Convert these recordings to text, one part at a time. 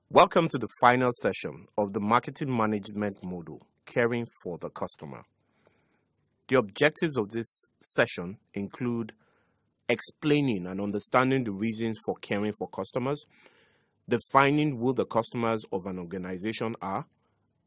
Welcome to the final session of the Marketing Management Module, Caring for the Customer. The objectives of this session include explaining and understanding the reasons for caring for customers, defining who the customers of an organization are,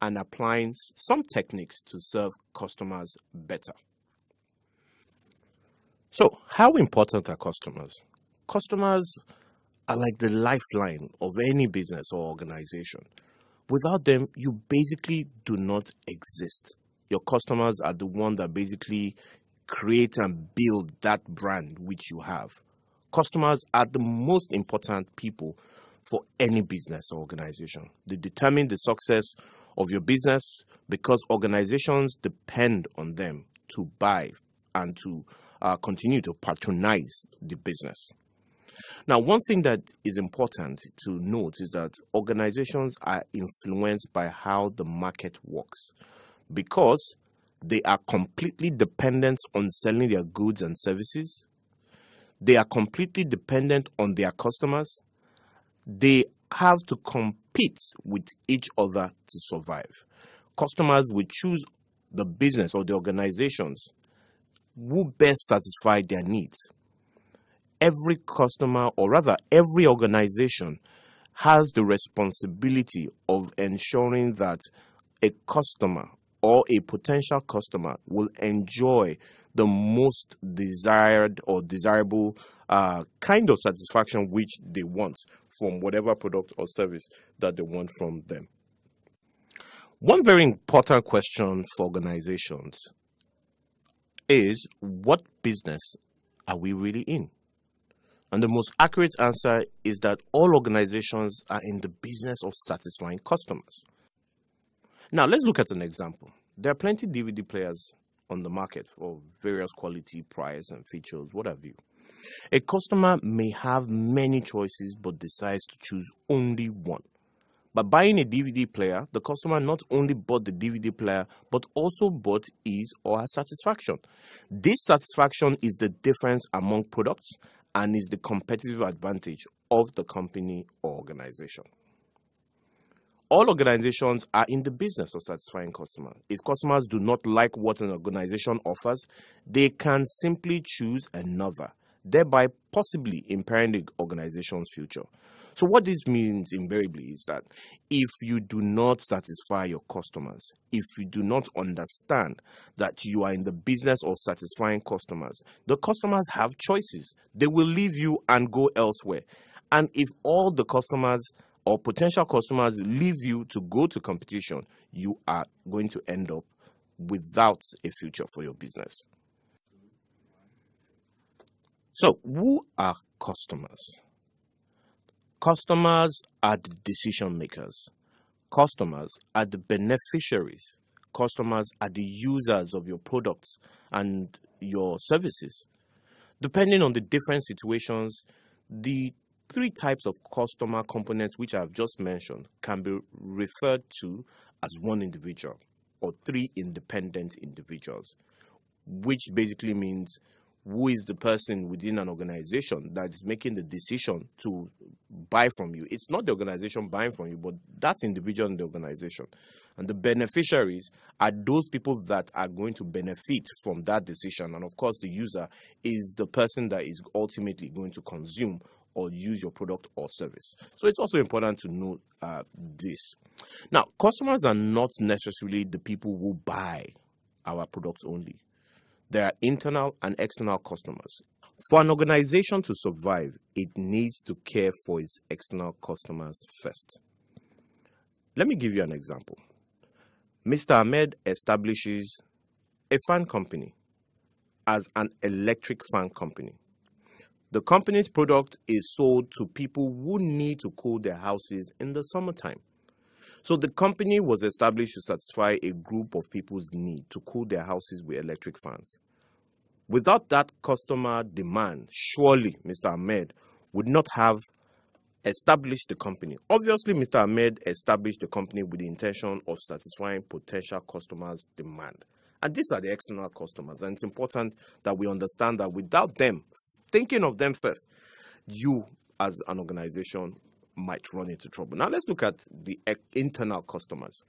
and applying some techniques to serve customers better. So, how important are customers? Customers are like the lifeline of any business or organization. Without them, you basically do not exist. Your customers are the one that basically create and build that brand which you have. Customers are the most important people for any business or organization. They determine the success of your business because organizations depend on them to buy and to continue to patronize the business. Now, one thing that is important to note is that organizations are influenced by how the market works because they are completely dependent on selling their goods and services. They are completely dependent on their customers. They have to compete with each other to survive. Customers will choose the business or the organizations who best satisfy their needs. Every customer, or rather every organization, has the responsibility of ensuring that a customer or a potential customer will enjoy the most desired or desirable kind of satisfaction which they want from whatever product or service that they want from them. One very important question for organizations is, what business are we really in? And the most accurate answer is that all organizations are in the business of satisfying customers. Now, let's look at an example. There are plenty of DVD players on the market for various quality, price, and features, what have you. A customer may have many choices but decides to choose only one. By buying a DVD player, the customer not only bought the DVD player but also bought his or her satisfaction. This satisfaction is the difference among products and is the competitive advantage of the company or organization. All organizations are in the business of satisfying customers. If customers do not like what an organization offers, they can simply choose another, thereby possibly impairing the organization's future. So what this means invariably is that if you do not satisfy your customers, if you do not understand that you are in the business of satisfying customers, the customers have choices. They will leave you and go elsewhere. And if all the customers or potential customers leave you to go to competition, you are going to end up without a future for your business. So, who are customers? Customers are the decision makers. Customers are the beneficiaries. Customers are the users of your products and your services. Depending on the different situations, the three types of customer components which I've just mentioned can be referred to as one individual or three independent individuals, which basically means who is the person within an organization that is making the decision to buy from you. It's not the organization buying from you, but that individual in the organization. And the beneficiaries are those people that are going to benefit from that decision. And of course, the user is the person that is ultimately going to consume or use your product or service. So it's also important to know this. Now, customers are not necessarily the people who buy our products only. There are internal and external customers. For an organization to survive, it needs to care for its external customers first. Let me give you an example. Mr. Ahmed establishes a fan company as an electric fan company. The company's product is sold to people who need to cool their houses in the summertime. So the company was established to satisfy a group of people's need to cool their houses with electric fans. Without that customer demand, surely Mr. Ahmed would not have Establish the company. Obviously, Mr. Ahmed established the company with the intention of satisfying potential customers' demand. And these are the external customers. And it's important that we understand that without them, thinking of them first, you as an organization might run into trouble. Now, let's look at the internal customers.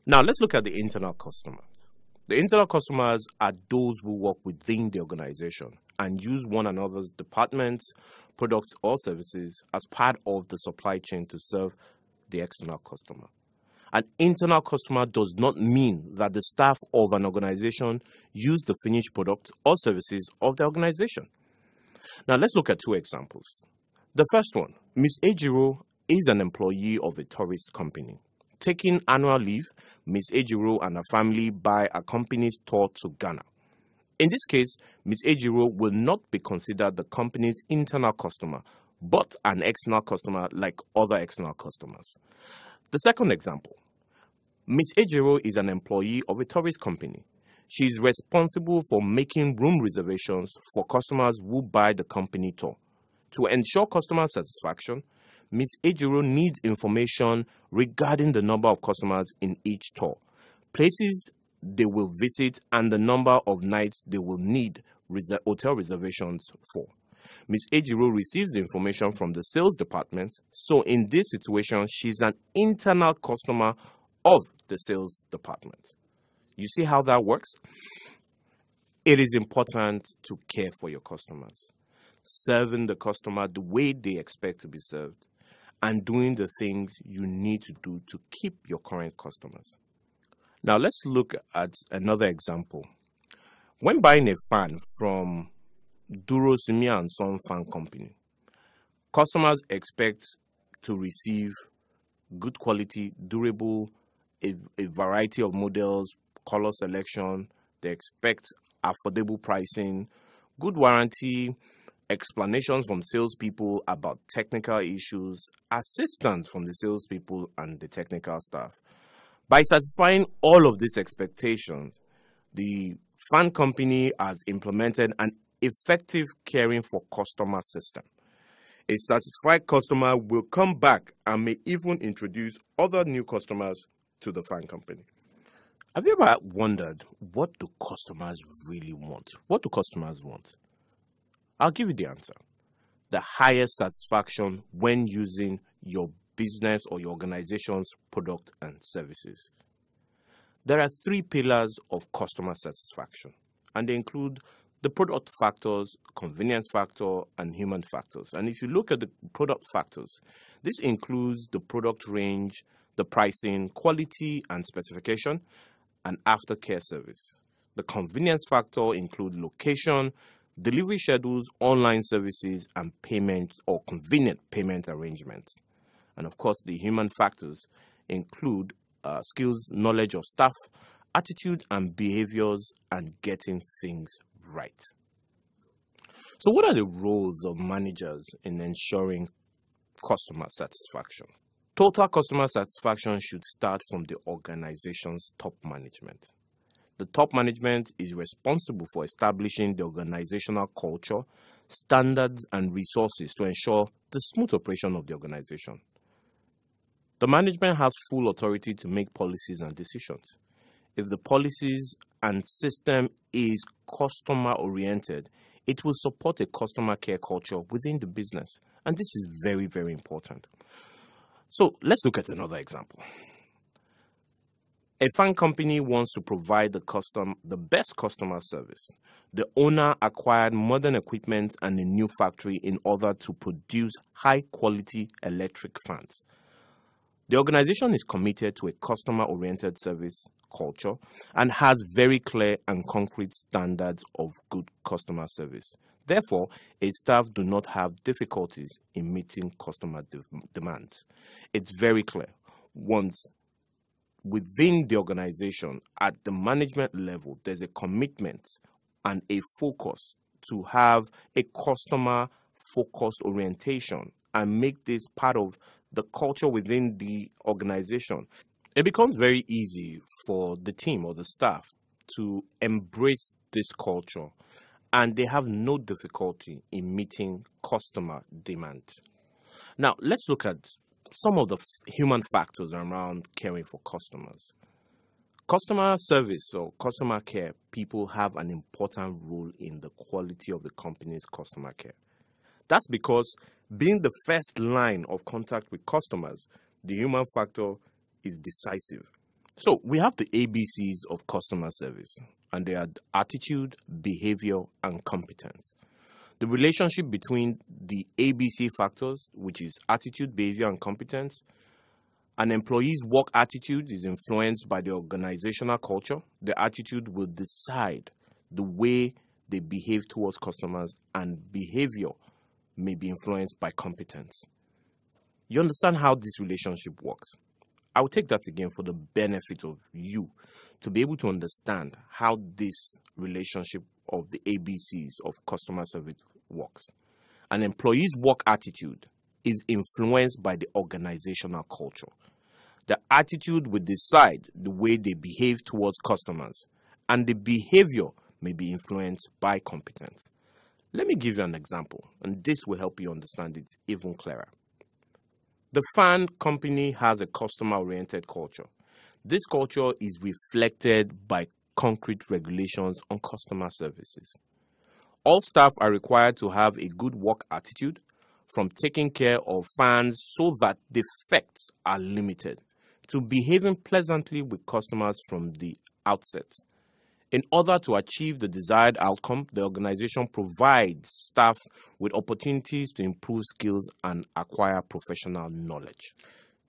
Now, let's look at the internal customers. The internal customers are those who work within the organization and use one another's departments, products, or services as part of the supply chain to serve the external customer. An internal customer does not mean that the staff of an organization use the finished product or services of the organization. Now, let's look at two examples. The first one, Ms. Ejiro is an employee of a tourist company. Taking annual leave, Ms. Ejiro and her family buy a company's tour to Ghana. In this case, Ms. Ejiro will not be considered the company's internal customer, but an external customer like other external customers. The second example, Ms. Ejiro is an employee of a tourist company. She is responsible for making room reservations for customers who buy the company tour. To ensure customer satisfaction, Ms. Ejiro needs information regarding the number of customers in each tour, places they will visit, and the number of nights they will need hotel reservations for. Ms. Ejiro receives the information from the sales department, so in this situation, she's an internal customer of the sales department. You see how that works? It is important to care for your customers, serving the customer the way they expect to be served, and doing the things you need to do to keep your current customers. Now, let's look at another example. When buying a fan from Duro Simia and Son Fan Company, customers expect to receive good quality, durable, a variety of models, color selection. They expect affordable pricing, good warranty, explanations from salespeople about technical issues, assistance from the salespeople and the technical staff. By satisfying all of these expectations, the fan company has implemented an effective caring for customer system. A satisfied customer will come back and may even introduce other new customers to the fan company. Have you ever wondered, what do customers really want? What do customers want? I'll give you the answer. The highest satisfaction when using your business or your organization's product and services. There are three pillars of customer satisfaction, and they include the product factors, convenience factor, and human factors. And if you look at the product factors, this includes the product range, the pricing, quality and specification, and aftercare service. The convenience factor includes location, delivery schedules, online services, and payment or convenient payment arrangements. And of course, the human factors include skills, knowledge of staff, attitude and behaviors, and getting things right. So what are the roles of managers in ensuring customer satisfaction? Total customer satisfaction should start from the organization's top management. The top management is responsible for establishing the organizational culture, standards, and resources to ensure the smooth operation of the organization. The management has full authority to make policies and decisions. If the policies and system is customer-oriented, it will support a customer care culture within the business. And this is very, very important. So let's look at another example. A fan company wants to provide the best customer service. The owner acquired modern equipment and a new factory in order to produce high-quality electric fans. The organization is committed to a customer-oriented service culture and has very clear and concrete standards of good customer service. Therefore, its staff do not have difficulties in meeting customer demands. It's very clear. Once within the organization, at the management level, there's a commitment and a focus to have a customer-focused orientation and make this part of the culture within the organization. It becomes very easy for the team or the staff to embrace this culture, and they have no difficulty in meeting customer demand. Now, let's look at some of the human factors around caring for customers. Customer service or customer care, people have an important role in the quality of the company's customer care. That's because being the first line of contact with customers, the human factor is decisive. So we have the ABCs of customer service, and they are attitude, behavior, and competence. The relationship between the ABC factors, which is attitude, behavior, and competence, an employee's work attitude is influenced by the organizational culture. The attitude will decide the way they behave towards customers, and behavior may be influenced by competence. You understand how this relationship works? I will take that again for the benefit of you to be able to understand how this relationship of the ABCs of customer service works. An employee's work attitude is influenced by the organizational culture. The attitude will decide the way they behave towards customers, and the behavior may be influenced by competence. Let me give you an example, and this will help you understand it even clearer. The fan company has a customer-oriented culture. This culture is reflected by concrete regulations on customer services. All staff are required to have a good work attitude, from taking care of fans so that defects are limited, to behaving pleasantly with customers from the outset. In order to achieve the desired outcome, the organization provides staff with opportunities to improve skills and acquire professional knowledge.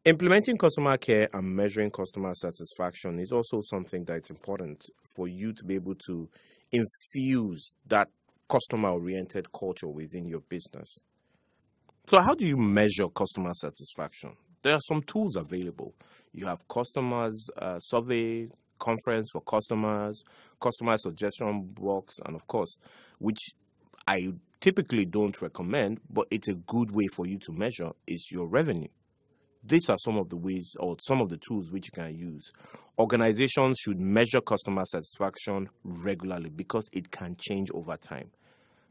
Implementing customer care and measuring customer satisfaction is also something that's important for you to be able to infuse that customer-oriented culture within your business. So how do you measure customer satisfaction? There are some tools available. You have customers survey, conference for customers, customer suggestion box, and of course, which I typically don't recommend, but it's a good way for you to measure, is your revenue. These are some of the ways or some of the tools which you can use. Organizations should measure customer satisfaction regularly because it can change over time.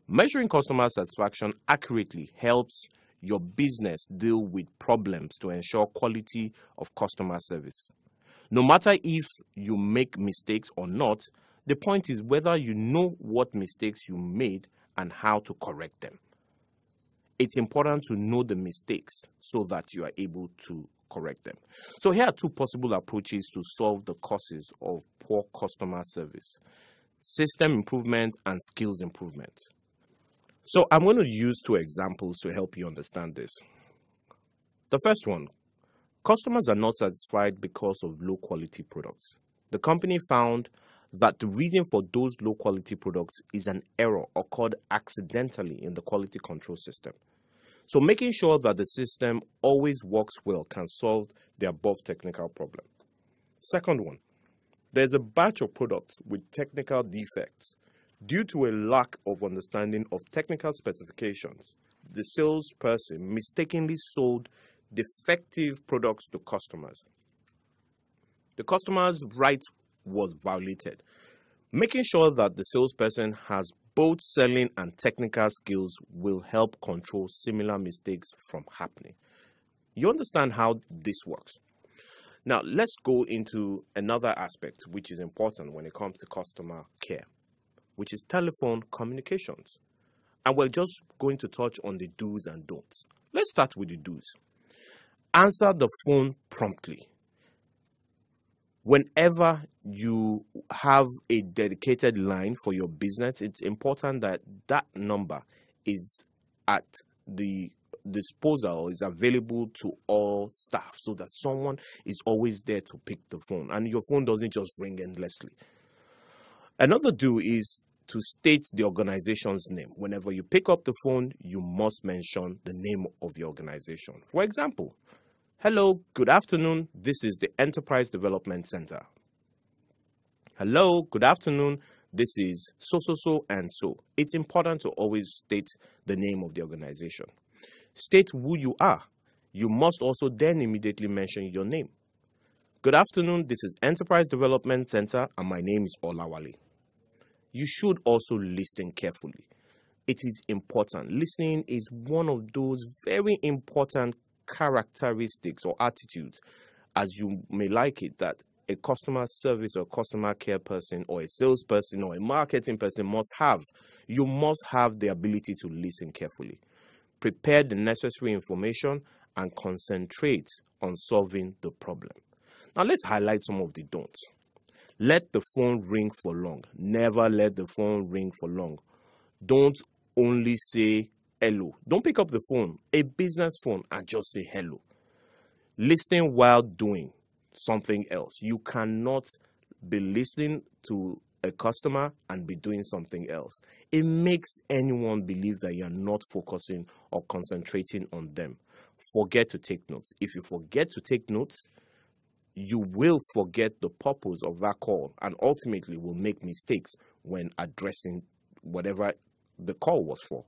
Measuring customer satisfaction accurately helps your business deal with problems to ensure quality of customer service. No matter if you make mistakes or not, the point is whether you know what mistakes you made and how to correct them. It's important to know the mistakes so that you are able to correct them. So here are two possible approaches to solve the causes of poor customer service: system improvement and skills improvement. So I'm going to use two examples to help you understand this. The first one: customers are not satisfied because of low quality products. The company found that the reason for those low quality products is an error occurred accidentally in the quality control system. So making sure that the system always works well can solve the above technical problem. Second one: there's a batch of products with technical defects. Due to a lack of understanding of technical specifications, the salesperson mistakenly sold defective products to customers. The customer's right was violated. Making sure that the salesperson has both selling and technical skills will help control similar mistakes from happening. You understand how this works? Now, let's go into another aspect which is important when it comes to customer care, which is telephone communications. And we're just going to touch on the do's and don'ts. Let's start with the do's. Answer the phone promptly. Whenever you have a dedicated line for your business, it's important that that number is at the disposal, is available to all staff so that someone is always there to pick the phone and your phone doesn't just ring endlessly. Another do is to state the organization's name. Whenever you pick up the phone, you must mention the name of your organization. For example, hello, good afternoon. This is the Enterprise Development Center. Hello, good afternoon. This is so and so. It's important to always state the name of the organization. State who you are. You must also then immediately mention your name. Good afternoon. This is Enterprise Development Center, and my name is Olawale. You should also listen carefully. It is important. Listening is one of those very important characteristics or attitudes, as you may like it, that a customer service or customer care person or a salesperson or a marketing person must have. You must have the ability to listen carefully, prepare the necessary information, and concentrate on solving the problem. Now, let's highlight some of the don'ts. Let the phone ring for long. Never let the phone ring for long. Don't only say hello. Don't pick up the phone, a business phone, and just say hello. Listen while doing something else. You cannot be listening to a customer and be doing something else. It makes anyone believe that you're not focusing or concentrating on them. Forget to take notes. If you forget to take notes, you will forget the purpose of that call and ultimately will make mistakes when addressing whatever the call was for.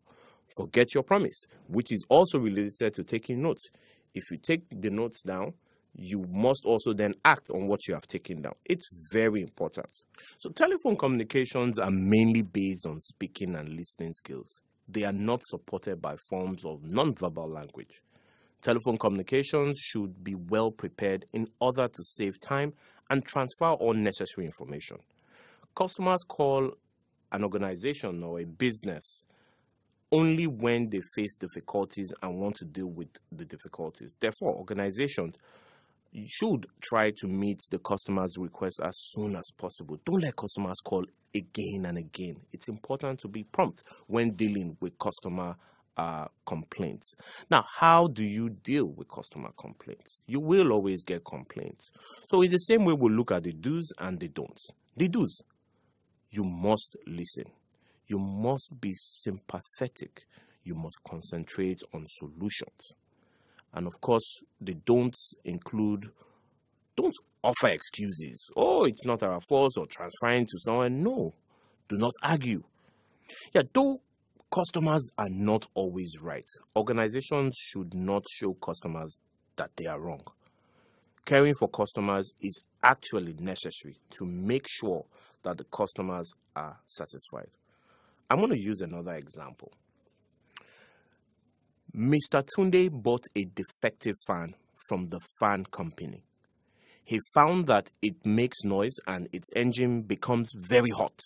Forget your promise, which is also related to taking notes. If you take the notes down, you must also then act on what you have taken down. It's very important. So telephone communications are mainly based on speaking and listening skills. They are not supported by forms of non-verbal language. Telephone communications should be well prepared in order to save time and transfer unnecessary information. Customers call an organization or a business only when they face difficulties and want to deal with the difficulties. Therefore, organizations should try to meet the customer's request as soon as possible. Don't let customers call again and again. It's important to be prompt when dealing with customer complaints. Now, how do you deal with customer complaints? You will always get complaints. So in the same way, we'll look at the do's and the don'ts. The do's: you must listen. You must be sympathetic. You must concentrate on solutions. And of course, the don'ts include: don't offer excuses. Oh, it's not our fault, or transferring to someone. No, do not argue. Yeah, though customers are not always right, organizations should not show customers that they are wrong. Caring for customers is actually necessary to make sure that the customers are satisfied. I'm going to use another example. Mr. Tunde bought a defective fan from the fan company. He found that it makes noise and its engine becomes very hot.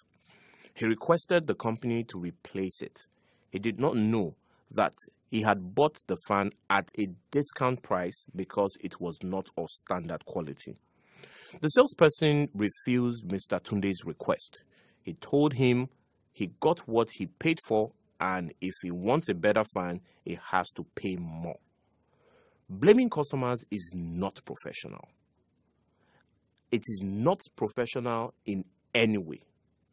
He requested the company to replace it. He did not know that he had bought the fan at a discount price because it was not of standard quality. The salesperson refused Mr. Tunde's request. He told him he got what he paid for, and if he wants a better fan, he has to pay more. Blaming customers is not professional. It is not professional in any way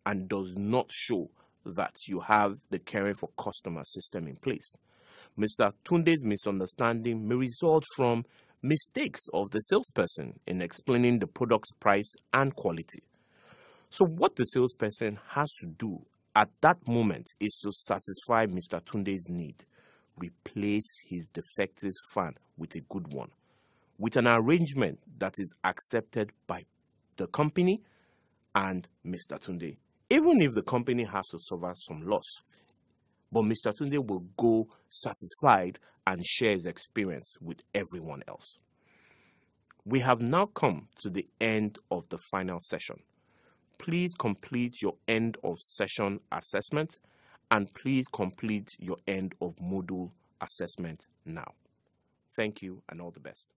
and does not show that you have the caring for customer system in place. Mr. Tunde's misunderstanding may result from mistakes of the salesperson in explaining the product's price and quality. So what the salesperson has to do at that moment is to satisfy Mr. Tunde's need. Replace his defective fan with a good one, with an arrangement that is accepted by the company and Mr. Tunde. Even if the company has to suffer some loss, but Mr. Tunde will go satisfied and share his experience with everyone else. We have now come to the end of the final session. Please complete your end of session assessment and please complete your end of module assessment now. Thank you and all the best.